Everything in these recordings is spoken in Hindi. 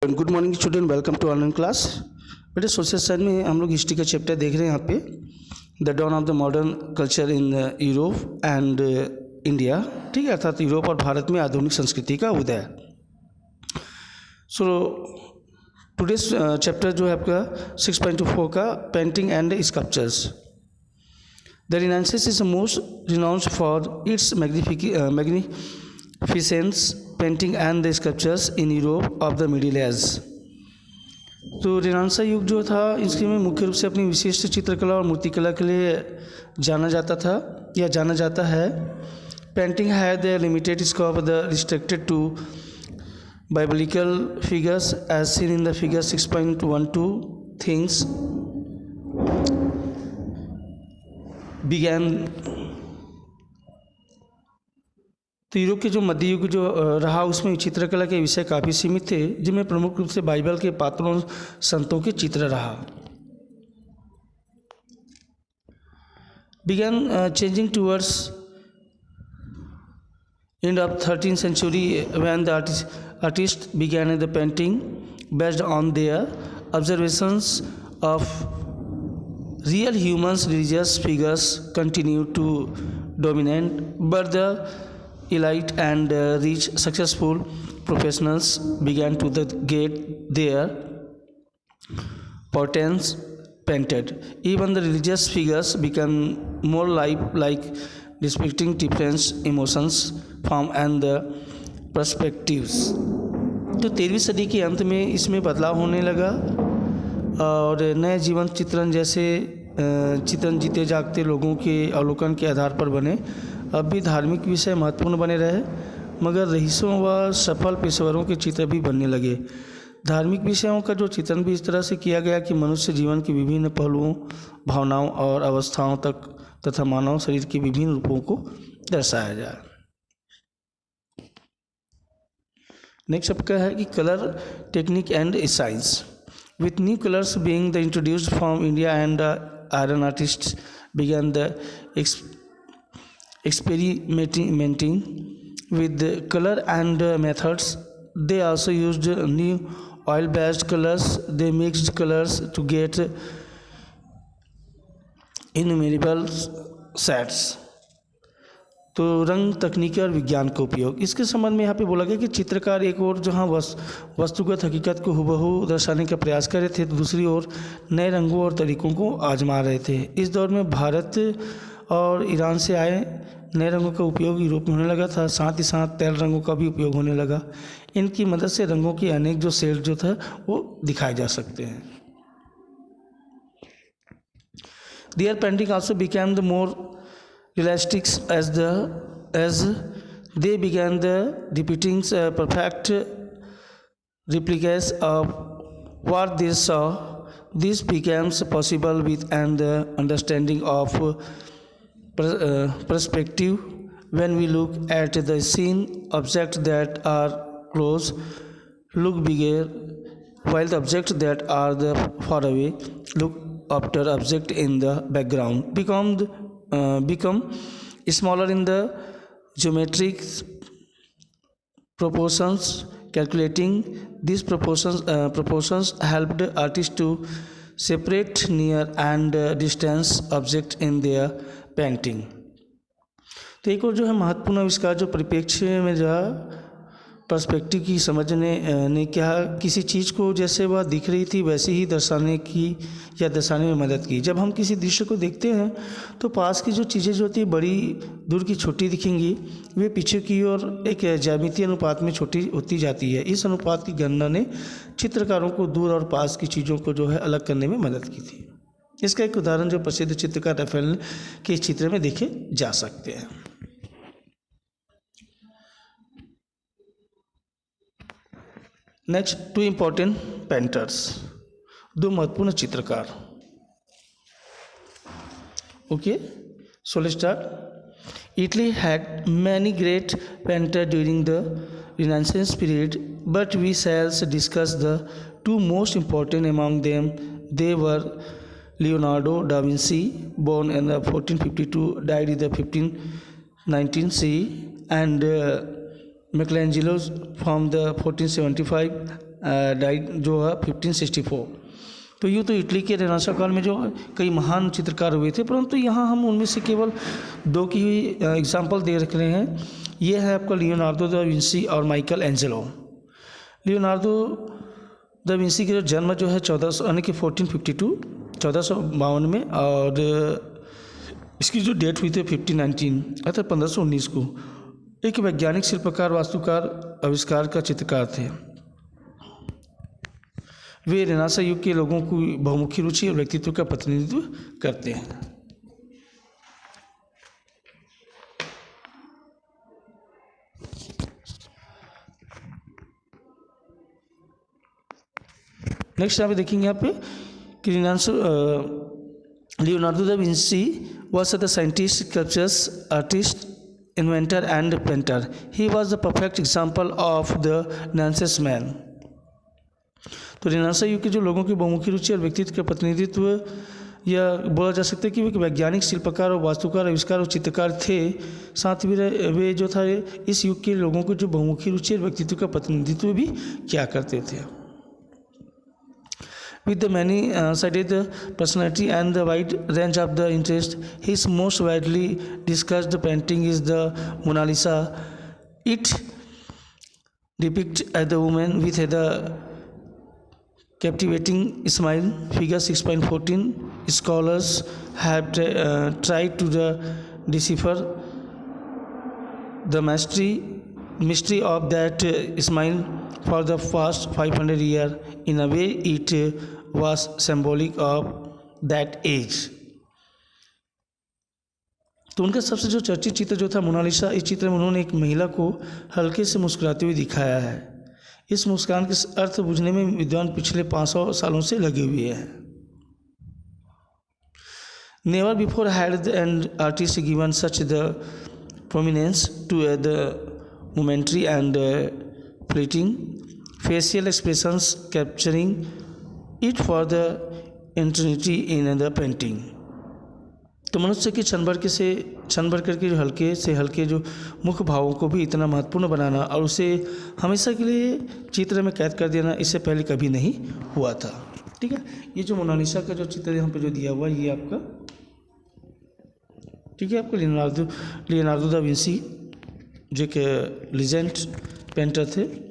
Good morning student, welcome to online class. बेटे सोशल साइंस में हम लोग हिस्ट्री का चैप्टर देख रहे हैं यहाँ पे, the dawn of the modern culture in Europe and India. ठीक है, अर्थात यूरोप और भारत में आधुनिक संस्कृति का उदय। सो टुडेस चैप्टर जो है आपका 6.4 का painting and sculptures. The renaissance is most renowned for its magnificence painting and the sculptures in Europe of the middle age. तो रिनांसा युग जो था इसके में मुख्य रूप से अपनी विशिष्ट चित्रकला और मूर्तिकला के लिए जाना जाता था या जाना जाता है। Painting had the limited scope the restricted to biblical figures as seen in the figure 6.12 things began। तो यूरोप के जो मध्य युग जो रहा उसमें चित्रकला के विषय काफ़ी सीमित थे, जिनमें प्रमुख रूप से बाइबल के पात्रों संतों के चित्र रहा। began changing towards end of 13th century when the artists began the painting based on their observations of real humans. Religious figures continued to dominate, but the elite and rich successful professionals began to get their portraits painted. Even the religious figures became more like depicting different emotions, form and the perspectives। तो 13वीं सदी के अंत में इसमें बदलाव होने लगा और नए जीवन चित्रण जैसे चित्रण जीते जागते लोगों के अवलोकन के आधार पर बने। अब भी धार्मिक विषय महत्वपूर्ण बने रहे, मगर रईसों व सफल पेशेवरों के चित्र भी बनने लगे। धार्मिक विषयों का जो चित्रण भी इस तरह से किया गया कि मनुष्य जीवन के विभिन्न पहलुओं, भावनाओं और अवस्थाओं तक तथा मानव शरीर के विभिन्न रूपों को दर्शाया जाए। नेक्स्ट आपका है कि colour technique and science. With new colours being the introduced from India and iron artists began the experimenting with the color and methods. They also used new oil-based colors. They mixed colors to get innumerable sets। तो रंग तकनीकी और विज्ञान का उपयोग, इसके संबंध में यहाँ पे बोला गया कि चित्रकार एक ओर जहाँ वस्तुगत हकीकत को हुबहू दर्शाने का प्रयास कर रहे थे, तो दूसरी ओर नए रंगों और तरीकों को आजमा रहे थे। इस दौर में भारत और ईरान से आए नए रंगों का उपयोग यूरोप में होने लगा था, साथ ही साथ तेल रंगों का भी उपयोग होने लगा। इनकी मदद से रंगों की अनेक जो शेड जो था वो दिखाए जा सकते हैं। Their painting also became the more realistic as they began the depicting perfect replicas of what they saw. This becomes possible with an understanding of perspective. When we look at the scene, objects that are close look bigger, while the objects that are far away look after object in the background become smaller in the geometric proportions. Calculating these proportions helped artists to separate near and distance objects in their painting। तो एक और जो है महत्वपूर्ण आविष्कार जो परिप्रेक्ष्य में जो पर्सपेक्टिव की समझने ने क्या किसी चीज़ को जैसे वह दिख रही थी वैसे ही दर्शाने की या दर्शाने में मदद की। जब हम किसी दृश्य को देखते हैं तो पास की जो चीज़ें जो होती है बड़ी दूर की छोटी दिखेंगी, वे पीछे की ओर एक ज्यामितीय अनुपात में छोटी होती जाती है। इस अनुपात की गणना ने चित्रकारों को दूर और पास की चीज़ों को जो है अलग करने में मदद की थी। इसका एक उदाहरण जो प्रसिद्ध चित्रकार रफेल के चित्र में देखे जा सकते हैं। नेक्स्ट, टू इम्पोर्टेंट पेंटर्स, दो महत्वपूर्ण चित्रकार। Okay, so let's start. Italy had many great painter during the renaissance period, but we shall discuss the two most important among them. They were Leonardo da Vinci, born in 1452, died in the 1519 CE, and Michelangelo from the 1475 died जो है 1564। तो यूँ तो इटली के रेनेसां काल में जो कई महान चित्रकार हुए थे, परंतु यहाँ हम उनमें से केवल 2 की ही एग्जाम्पल दे रख रहे हैं। ये है आपका लियोनार्डो दा विंसी और Michael Angelo. Leonardo da Vinci का जन्म जो है 1400 यानी कि 1452 में, और इसकी जो डेट हुई थी 1519 अर्थात 1519 को। एक वैज्ञानिक, शिल्पकार, वास्तुकार, आविष्कार का चित्रकार थे। वे रेनेसां युग के लोगों की बहुमुखी रुचि और व्यक्तित्व का प्रतिनिधित्व करते हैं। नेक्स्ट यहाँ पे देखेंगे, यहाँ पे Leonardo da Vinci was the scientist, sculptor, artist, inventor and painter. He was the perfect example of the Renaissance man. तो रेनेसां युग के जो लोगों की बहुमुखी रुचि और व्यक्तित्व का प्रतिनिधित्व, या बोला जा सकता है कि वे एक वैज्ञानिक, शिल्पकार और वास्तुकार, आविष्कार और चित्रकार थे। साथ ही वे जो था इस युग के लोगों को जो बहुमुखी रुचि और व्यक्तित्व का प्रतिनिधित्व भी किया करते थे। With the many-sided personality and the wide range of the interest, his most widely discussed painting is the Mona Lisa. It depicts the woman with the captivating smile. Figure 6.14. Scholars have tried to decipher the mystery of that smile for the past 500 years. In a way, it was symbolic of that age. तो उनका सबसे जो चर्चित चित्र जो था मोनालिसा, इस चित्र में उन्होंने एक महिला को हल्के से मुस्कुराते हुए दिखाया है। इस मुस्कान के अर्थ बुझने में विद्वान पिछले 500 सालों से लगे हुए हैं। Never before had an artist given such the prominence to the momentary and fleeting facial expressions, capturing it for the eternity in the painting. तो मनुष्य के क्षण भर करके जो हल्के से हल्के जो मुख्य भावों को भी इतना महत्वपूर्ण बनाना और उसे हमेशा के लिए चित्र में कैद कर देना, इससे पहले कभी नहीं हुआ था। ठीक है, ये जो मोनालिसा का जो चित्र यहाँ पे जो दिया हुआ है, ये आपका, ठीक है, आपको लियोनार्डो दा विंसी जो एक लीजेंड पेंटर थे।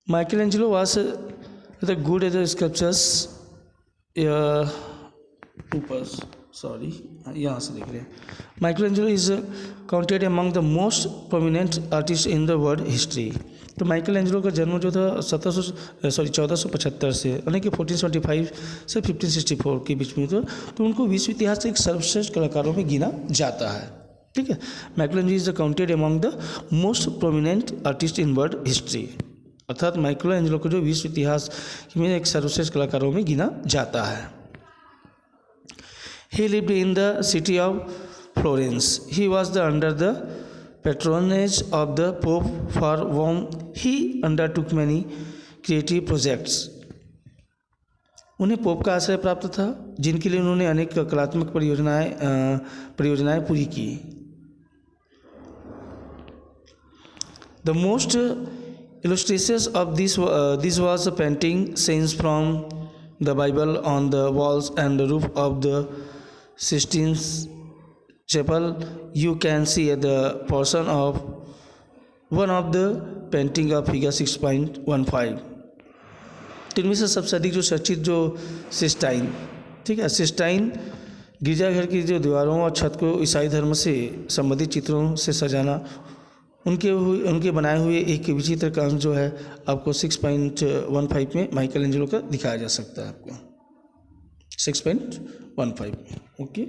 Michelangelo was the good at the sculptures. यहाँ से देख रहे हैं। Michelangelo is counted among the most prominent artists in the world history. तो माइकल एंजेलो का जन्म जो था 1475 से यानी कि 1475 से 1564 के बीच में था। तो उनको विश्व इतिहास से एक सर्वश्रेष्ठ कलाकारों में गिना जाता है। ठीक है, Michael Angelo is counted among the most prominent artist in world history, अर्थात माइकल एंजेलो को जो विश्व इतिहास में एक सर्वश्रेष्ठ कलाकारों में गिना जाता है। He lived in the city of Florence. He was under the patronage of the Pope, for whom he undertook many creative projects. उन्हें पोप का आश्रय प्राप्त था, जिनके लिए उन्होंने अनेक कलात्मक परियोजनाएं पूरी की। The most illustrations of this was a painting scenes from the Bible on the walls and the roof of the Sistine Chapel. You can see the portion of one of the painting of figure 6.15. इनमें से सबसे अधिक जो चर्चित जो सिस्टाइन, ठीक है, सिस्टाइन गिरजाघर की जो दीवारों और छत को ईसाई धर्म से संबंधित चित्रों से सजाना, उनके बनाए हुए एक विचित्र काम जो है आपको 6.15 में माइकल एंजेलो का दिखाया जा सकता है, आपको 6.15 में। ओके,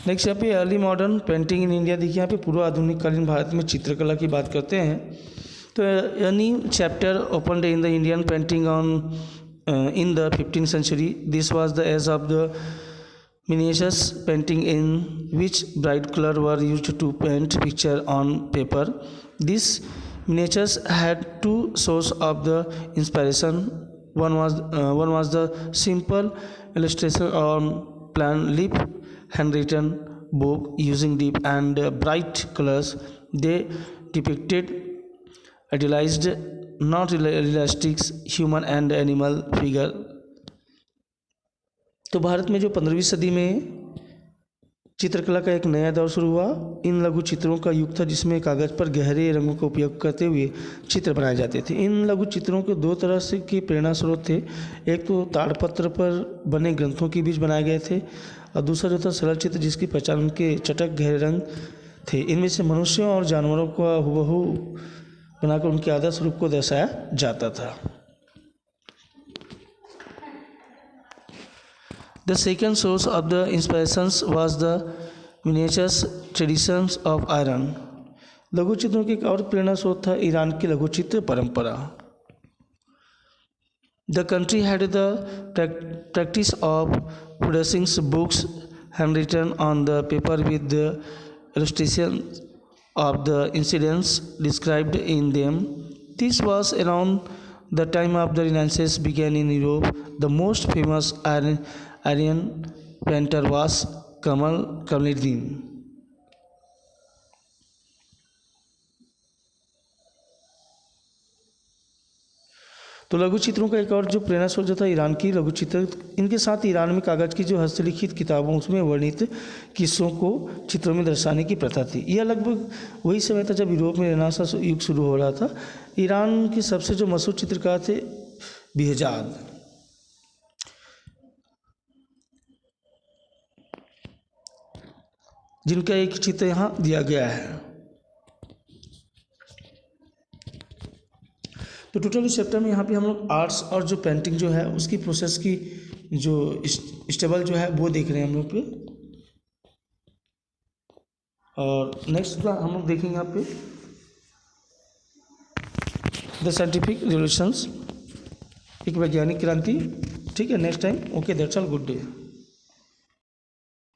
नेक्स्ट यहाँ पे early modern painting in India देखिए। यहाँ पे पूर्व आधुनिक कालीन भारत में चित्रकला की बात करते हैं तो a new chapter opened in the Indian painting in the 15th century. This was the age of the miniatures painting, in which bright color were used to paint picture on paper. These miniatures had two sources of the inspiration. One was the simple illustration on plain leaf handwritten book using deep and bright colors. They depicted idealized, not realistic human and animal figure. तो भारत में जो 15वीं सदी में चित्रकला का एक नया दौर शुरू हुआ, इन लघु चित्रों का युग था जिसमें कागज़ पर गहरे रंगों का उपयोग करते हुए चित्र बनाए जाते थे। इन लघु चित्रों के दो तरह से के प्रेरणा स्रोत थे। एक तो ताड़पत्र पर बने ग्रंथों के बीच बनाए गए थे, और दूसरा जो था सरल चित्र जिसकी पहचान उनके चटक गहरे रंग थे। इनमें से मनुष्यों और जानवरों का हुबहू बनाकर उनके आदर्श रूप को दर्शाया जाता था। The second source of the inspirations was the miniatures traditions of Iran. लघु चित्रों की एक और प्रेरणा स्रोत था ईरान की लघु चित्र परंपरा। The country had the practice of producing books handwritten on the paper with the illustrations of the incidents described in them. This was around the time of the Renaissance began in Europe. The most famous Aryan painter was Kamaluddin. तो लघु चित्रों का एक और जो प्रेरणा स्रोत जो था ईरान की लघु चित्र, इनके साथ ईरान में कागज़ की जो हस्तलिखित किताबों उसमें वर्णित किस्सों को चित्रों में दर्शाने की प्रथा थी। यह लगभग वही समय था जब यूरोप में रेनेसां युग शुरू हो रहा था। ईरान के सबसे जो मशहूर चित्रकार थे बेहजाद, जिनका एक चित्र यहाँ दिया गया है। तो टोटल इस चैप्टर में यहाँ पे हम लोग आर्ट्स और जो पेंटिंग जो है उसकी प्रोसेस की जो स्टेबल जो है वो देख रहे हैं हम लोग पे। और नेक्स्ट हम लोग देखेंगे यहाँ पे द साइंटिफिक रिवोल्यूशंस, एक वैज्ञानिक क्रांति। ठीक है, next time. Okay, that's all, good day.